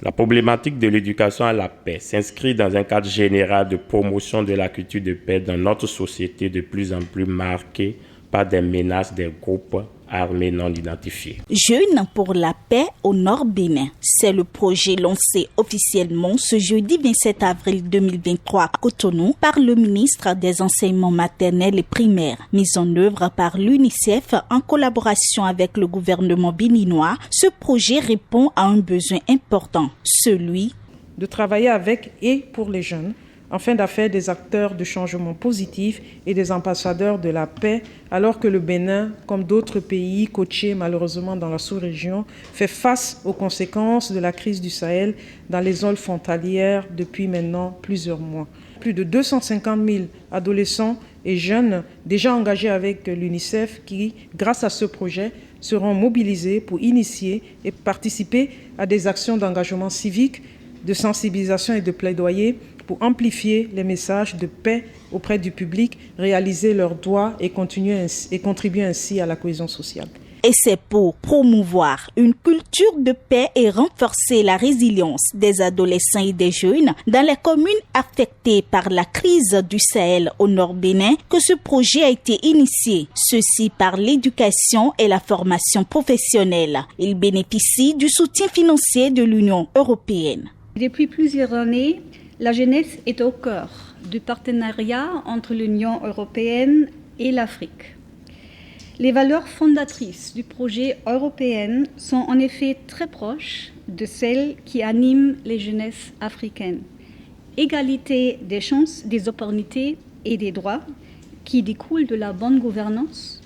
La problématique de l'éducation à la paix s'inscrit dans un cadre général de promotion de la culture de paix dans notre société de plus en plus marquée par des menaces des groupes armés non identifiés. Jeunes pour la paix au Nord Bénin. C'est le projet lancé officiellement ce jeudi 27 avril 2023 à Cotonou par le ministre des Enseignements maternels et primaires. Mis en œuvre par l'UNICEF en collaboration avec le gouvernement béninois, ce projet répond à un besoin important, celui de travailler avec et pour les jeunes, afin d'en faire des acteurs de changement positif et des ambassadeurs de la paix, alors que le Bénin, comme d'autres pays coachés malheureusement dans la sous-région, fait face aux conséquences de la crise du Sahel dans les zones frontalières depuis maintenant plusieurs mois. Plus de 250 000 adolescents et jeunes déjà engagés avec l'UNICEF qui, grâce à ce projet, seront mobilisés pour initier et participer à des actions d'engagement civique, de sensibilisation et de plaidoyer pour amplifier les messages de paix auprès du public, réaliser leurs droits et contribuer ainsi à la cohésion sociale. Et c'est pour promouvoir une culture de paix et renforcer la résilience des adolescents et des jeunes dans les communes affectées par la crise du Sahel au Nord Bénin que ce projet a été initié. Ceci par l'éducation et la formation professionnelle. Il bénéficie du soutien financier de l'Union européenne. Depuis plusieurs années, la jeunesse est au cœur du partenariat entre l'Union européenne et l'Afrique. Les valeurs fondatrices du projet européen sont en effet très proches de celles qui animent les jeunesses africaines. Égalité des chances, des opportunités et des droits qui découlent de la bonne gouvernance,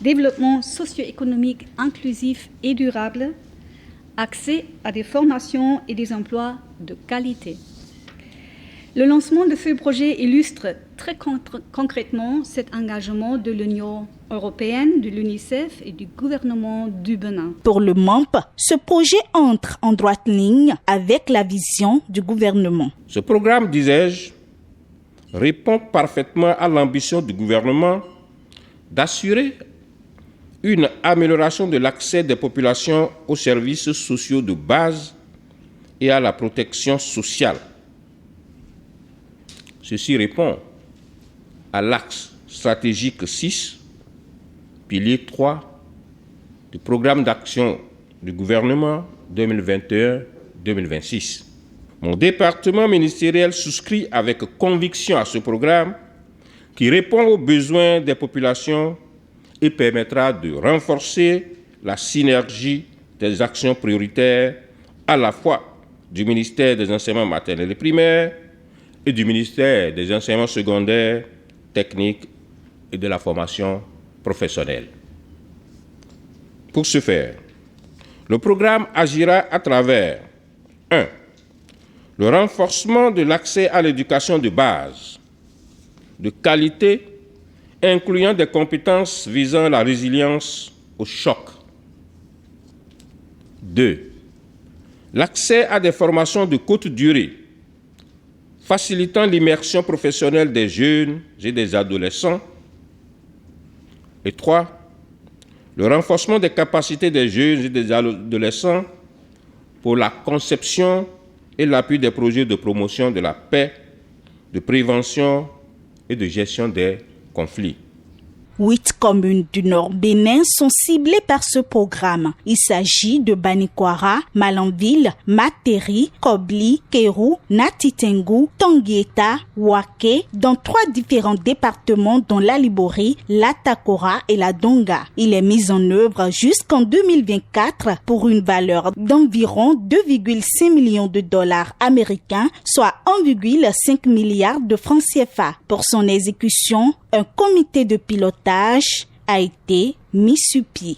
développement socio-économique inclusif et durable, accès à des formations et des emplois de qualité. Le lancement de ce projet illustre très concrètement cet engagement de l'Union européenne, de l'UNICEF et du gouvernement du Bénin. Pour le MOMP, ce projet entre en droite ligne avec la vision du gouvernement. Ce programme, disais-je, répond parfaitement à l'ambition du gouvernement d'assurer une amélioration de l'accès des populations aux services sociaux de base et à la protection sociale. Ceci répond à l'axe stratégique 6, pilier 3 du programme d'action du gouvernement 2021-2026. Mon département ministériel souscrit avec conviction à ce programme qui répond aux besoins des populations et permettra de renforcer la synergie des actions prioritaires à la fois du ministère des Enseignements maternels et primaires et du ministère des Enseignements secondaires, techniques et de la formation professionnelle. Pour ce faire, le programme agira à travers 1. Le renforcement de l'accès à l'éducation de base, de qualité, incluant des compétences visant la résilience au choc. 2. L'accès à des formations de courte durée, facilitant l'immersion professionnelle des jeunes et des adolescents. Et 3. Le renforcement des capacités des jeunes et des adolescents pour la conception et l'appui des projets de promotion de la paix, de prévention et de gestion des conflits. 8 communes du Nord Bénin sont ciblées par ce programme. Il s'agit de Banikwara, Malanville, Materi, Kobli, Kéru, Natitengu, Tanguieta, Ouaké, dans 3 différents départements dont la Libori, la Takora et la Donga. Il est mis en œuvre jusqu'en 2024 pour une valeur d'environ 2,5 millions de dollars américains, soit 1,5 milliard de francs CFA. Pour son exécution, un comité de pilotage a été mis sur pied.